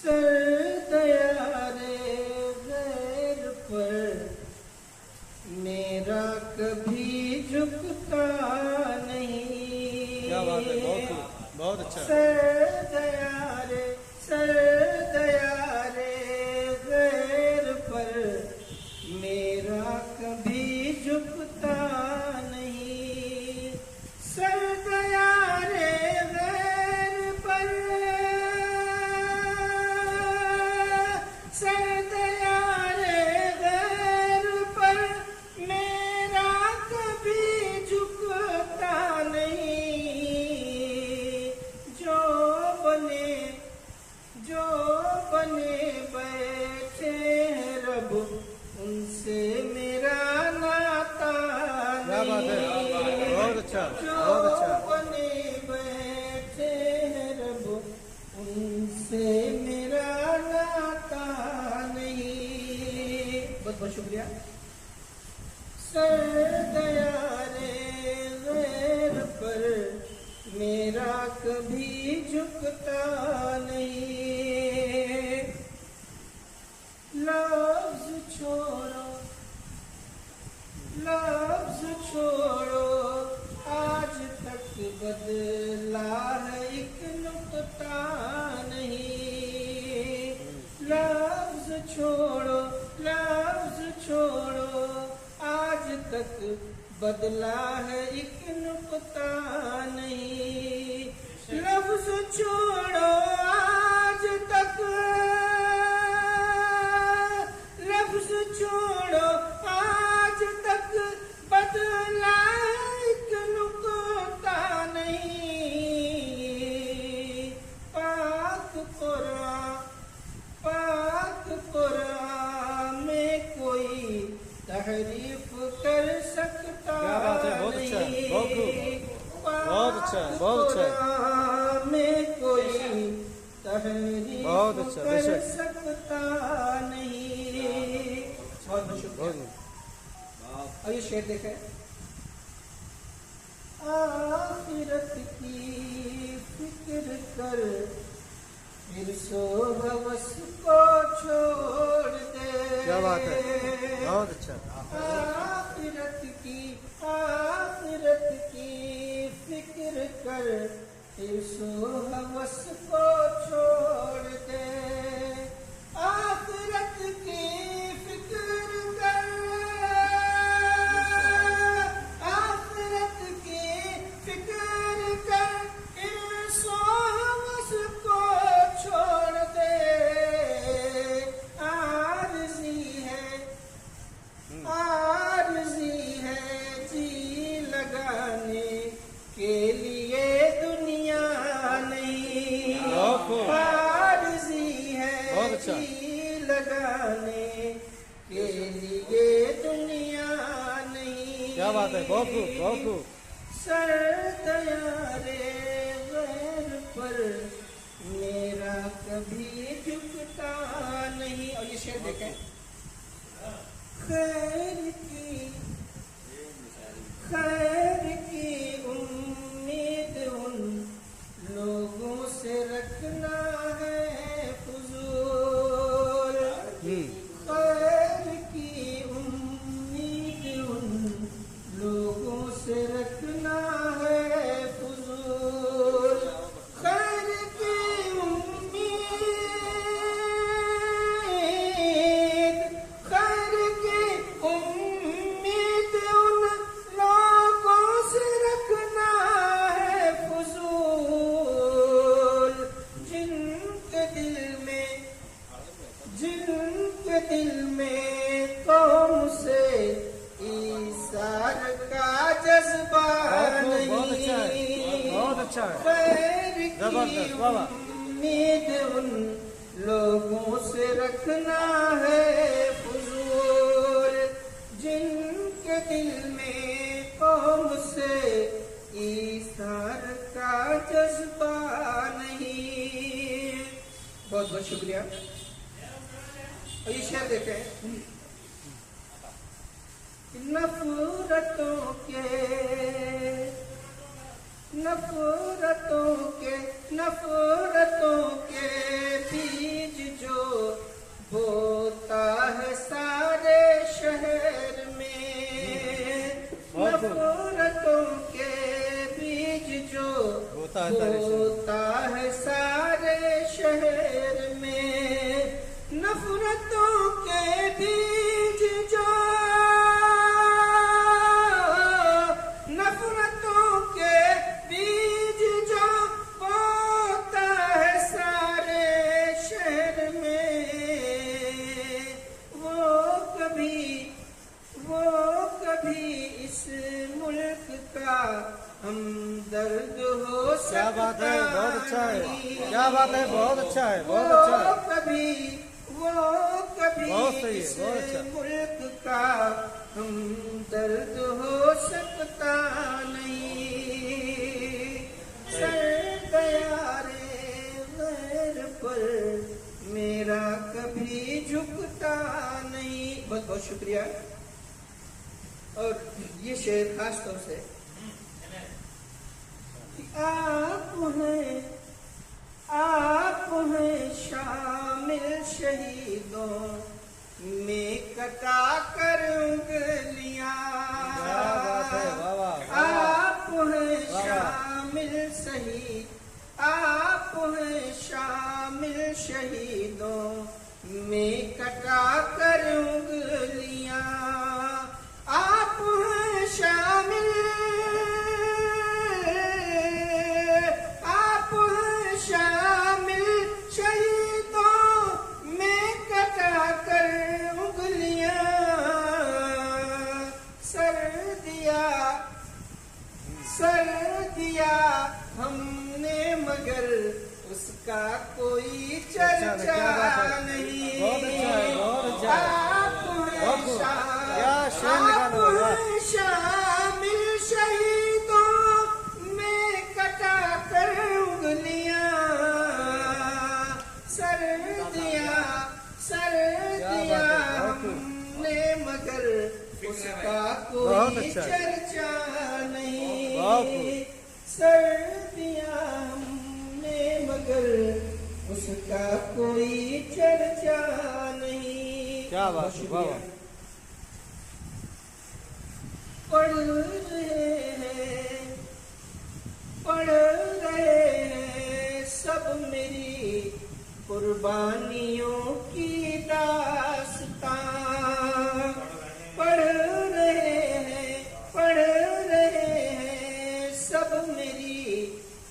Sir दया रे गैर पर मेरा कभी झुकता नहीं। क्या बात है, बहुत अच्छा। सर दया रे गैर पर मेरा कभी झुकता नहीं। सर दया रे गैर पर, सर दया रे गैर पर मेरा कभी झुकता नहीं। जो बने बैठे हैं रब उनसे मेरा नाता नहीं। क्या बात है, बहुत अच्छा, बहुत जो अच्छा। बने बैठे हैं रब उनसे मेरा नाता नहीं। बहुत बहुत शुक्रिया। सर दया रे गैर पर मेरा कभी झुकता नहीं। लफ्ज छोड़ो आज तक बदला है एक नुक्ता नहीं। लफ्ज छोड़ो आज तक बदला है एक नुक्ता नहीं। लफ्ज छोड़ो आज तक, लफ्ज छोड़ो आज तक बदला एक नुक्ता नहीं। पाक कुरान में कोई तहरीफ कर सकता क्या बात है, बहुत अच्छा, नहीं। बहुत अच्छा, बहुत अच्छा। में कोई तहरीफ बहुत अच्छा, कर बेशक। सकता नहीं। बहुत शुक्रिया। और ये शेर देखें। आखिरत की फिक्र कर फिर सो हवस को छोड़ दे। क्या बात है, बहुत अच्छा। आखिरत की फिक्र कर फिर सो हवस को छोड़ दे। आखिरत की फिक्र कर, आखिरत की फिक्र कर फिर सो हवस को छोड़ दे। आरज़ी है जी लगाने के लिए दुनिया नहीं। आरज़ी है जी लगाने के लिए दुनिया नहीं। क्या बात है, बहुत खूब, बहुत खूब। सर दया रे गैर पर मेरा कभी झुकता नहीं। और ये शेर देखें। खैर की उम्मीद उन लोगों से रखना है फुजूल। खैर की उम्मीद उन लोगों से रखना है फुजूल। खैर की उम्मीद उन लोगों से रखना है फुजूल। जिनके दिल में कौम से ईसार का जज्बा नहीं। बहुत अच्छा है। खैर की उम्मीद उन लोगों से रखना है फुजूल। जिनके दिल में कौम से ईसार का जज्बा नहीं। बहुत बहुत शुक्रिया। और ये शेर देते हैं। नफरतों के बीज होता है सारे शहर में नफरतों के बीज जो नफरतों के बीज जो बोता है सारे शहर में वो कभी इस मुल्क का हमदर्द हो सकता क्या बात है, बहुत अच्छा है, क्या बात है, बहुत अच्छा है, बहुत वो अच्छा है, कभी बहुत सही है, इस बहुत अच्छा। मुल्क का हमदर्द हो सकता नहीं। सर दयारे गैर पर मेरा कभी झुकता नहीं। बहुत बहुत शुक्रिया। और ये शेर खास तौर से आप हैं शामिल शहीदों में कटा कर उंगलियां। क्या बात है, वाह वाह, आप हैं वाह। शामिल शहीद, आप हैं शामिल शहीदों में कटा कर उंगलियां। आप हैं शामिल, आप हैं शामिल शहीदों में कटा कर उंगलियां। सर दिया हमने मगर उसका कोई चर्चा नहीं। बहुत अच्छा है, बहुत अच्छा है, आप बहुत खूब। हैं क्या शेर निकाला, आप वाह। हैं शामिल शहीदों में कटा कर उंगलियां। सर दिया क्या बात है, बहुत खूब। हमने मगर उसका बहुत कोई अच्छा है। चर्चा नहीं। बहुत खूब। सर दिया हमने मगर उसका कोई चर्चा नहीं। क्या बात है, वाह वाह। पढ़ रहे हैं सब मेरी कुर्बानियों की दास्तां। पढ़ रहे हैं सब मेरी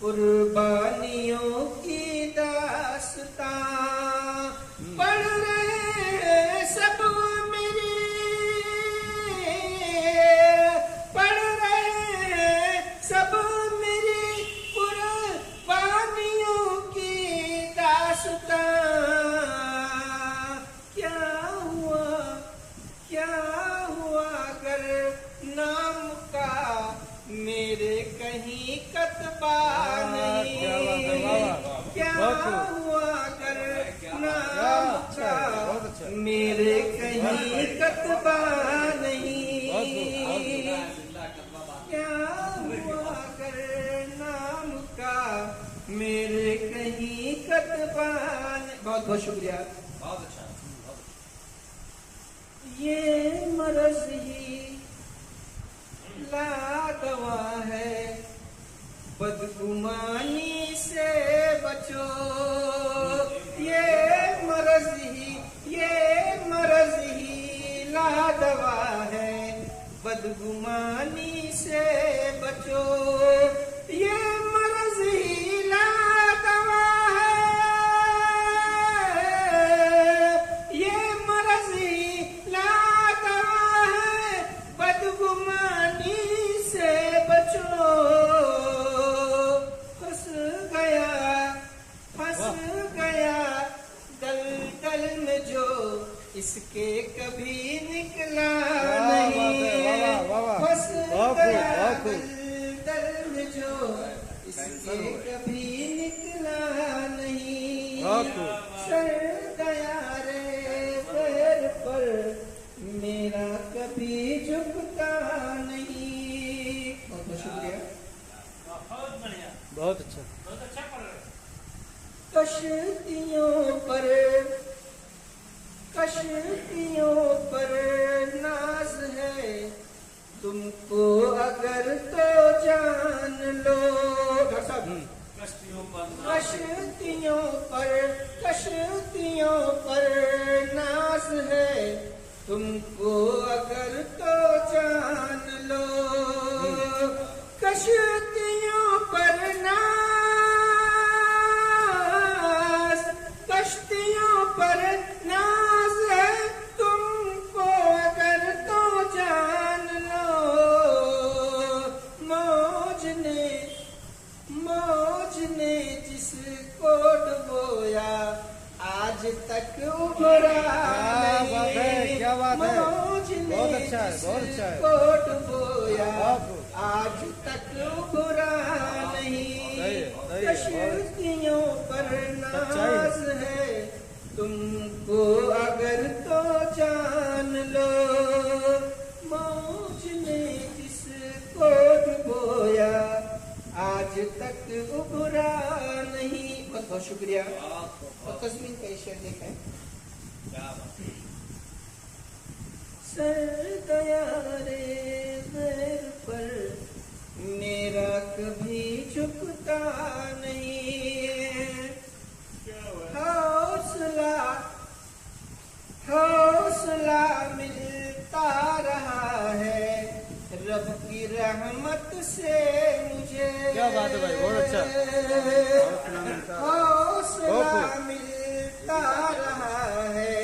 कुर्बानियों की दास्तां। पढ़ रहे हैं सब मेरी, पढ़ रहे हैं सब मेरी कुर्बानियों की दास्तां। क्या हुआ अगर नाम का मेरे कहीं कतबा नहीं। क्या बात है, वाह वाह। क्या बहुत खूब। हुआ अगर नाम अच्छा है, का बहुत अच्छा। मेरे कहीं कतबा नहीं। क्या हुआ अगर नाम का मेरे कहीं कतबा नहीं। बहुत बहुत शुक्रिया। बहुत अच्छा। ये मरज ही लादवा है, बदगुमानी से बचो। ये मरज ही लादवा है, बदगुमानी से बचो। ये मरज ही लादवा है, ये मरज ही लादवा है, बदगुमानी से बचो। फंस गया दलदल में जो इसके कभी निकला नहीं। फंस गया दलदल में जो इसके कभी निकला नहीं। सर दया रे पैर पर मेरा कभी झुकता नहीं। बहुत बहुत शुक्रिया। बहुत बढ़िया, बहुत अच्छा। बहुत अच्छा पढ़ रहे हो। कश्तियों पर नाज है तुमको अगर तो जान लो। डॉक्टर साहब पर नाज है, तुमको अगर तो जान लो। कश्तियों पर नाज, कश्तियों पर नाज है, तुमको अगर तो जान लो। मौज ने जिसको डुबोया, आज तक उभरा नहीं। क्या बात है, मौज ने बहुत अच्छा है, बहुत अच्छा है। जिसको डुबोया, आज तक उभरा नहीं। कश्तियों पर नाज है, तुमको अगर तो जान लो। मौज ने जिसको डुबोया, आज तक उभरा नहीं। बहुत बहुत शुक्रिया। और तस्वीर का शेर देखा है। सर गया रे गैर पर, मेरा कभी झुकता नहीं। हौसला मिलता रहा है, रब की रहमत से मुझे। क्या बात है भाई, बहुत अच्छा। हौसला मिलता रहा है,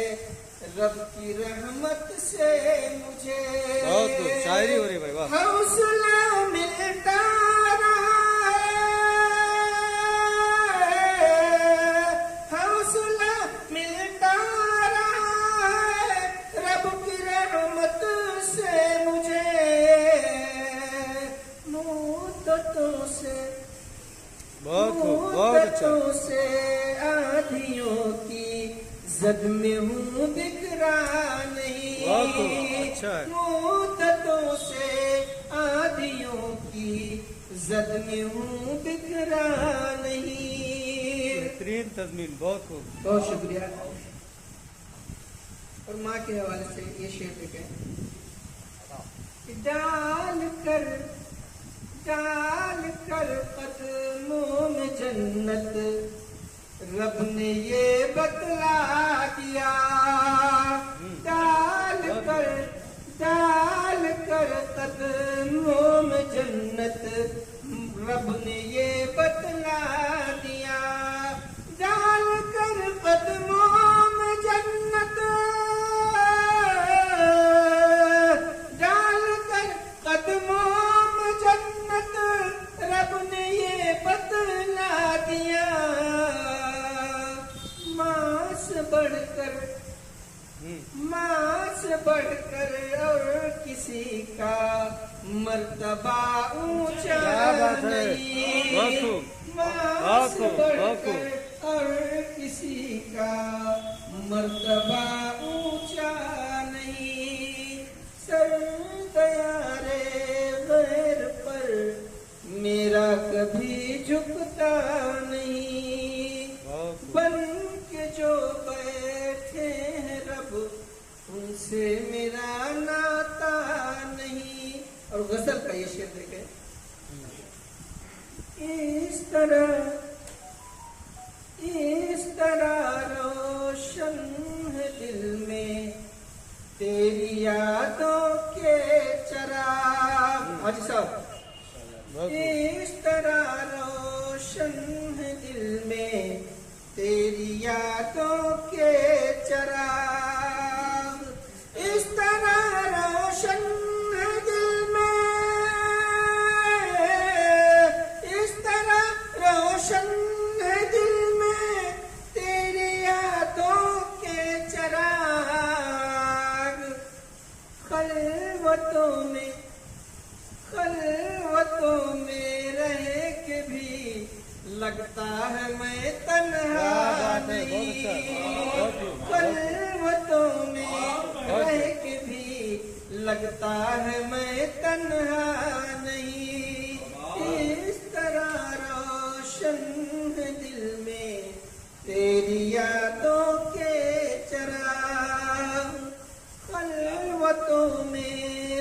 रब की रहमत से मुझे। बहुत शायरी हो रही भाई, वाह। हौसला मिलता रहा है, हौसला मिलता रहा है, रब की रहमत से मुझे। मुद्दतों से से आधियों की जद में हूँ, बिखरा नहीं। अच्छा है। मुद्दतों से आधियों की जद में हूँ, बिखरा नहीं। बेहतरीन तज़मीन, बहुत खूब। बहुत शुक्रिया। और माँ के हवाले से ये शेर लिखे। डाल कर कदमों में जन्नत, रब ने ये बतला दिया। डाल कर कदमों में जन्नत, रब ने ये बतला दिया। डाल कर कदमों में जन्नत, डाल कर कदमों में जन्नत, रब ने ये बतला दिया। माँ से बढ़कर और किसी का मर्तबा ऊंचा नहीं। माँ से बढ़कर और किसी का मर्तबा ऊंचा नहीं। सर गया रे गैर पर, मेरा कभी झुकता नहीं। बन के जो बैठे हैं रब, उनसे मेरा नाता नहीं। और गजल का ये शेर देखे। इस तरह रोशन है दिल में, तेरी यादों के चराग। हाजी साहब। इस तरह रोशन है दिल में, तेरी यादों के चराग। इस तरह रोशन है दिल में, इस तरह रोशन है दिल में, तेरी यादों के चराग। खलवतों में रह के भी लगता है मैं तन्हा नहीं। खलवतों में रह के भी लगता है मैं तन्हा नहीं। इस तरह रोशन है दिल में, तेरी यादों के चराग। खलवतों में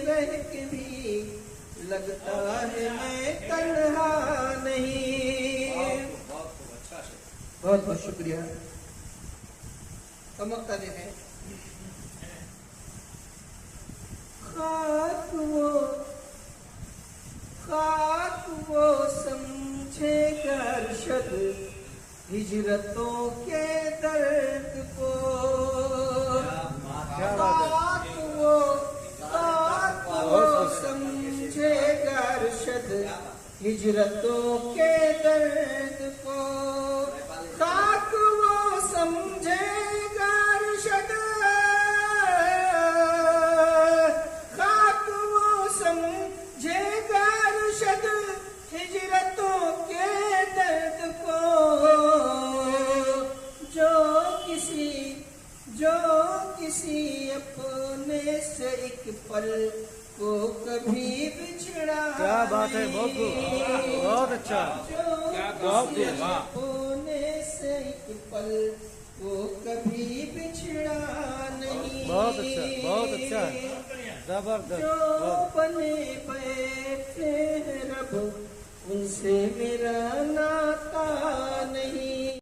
रह के भी लगता है मैं तन्हा नहीं। बहुत बहुत शुक्रिया। ठमकता देते हैं। खाक वो समझेगा अरशद हिजरतों के दर्द को। क्या बात है। खाक वो समझेगा अरशद हिजरतों के दर्द को। खाक वो समझेगा अरशद, खाक वो समझेगा अरशद हिजरतों के दर्द को। जो किसी अपने से एक पल को कभी बिछड़ा क्या बात है, बहुत खूब, बहुत अच्छा, बहुत खूब, वाह। अपने से एक पल को कभी बिछड़ा नहीं। बहुत अच्छा, बहुत अच्छा, जबरदस्त, जो बहुत। बने बैठे हैं रब उनसे मेरा नाता नहीं।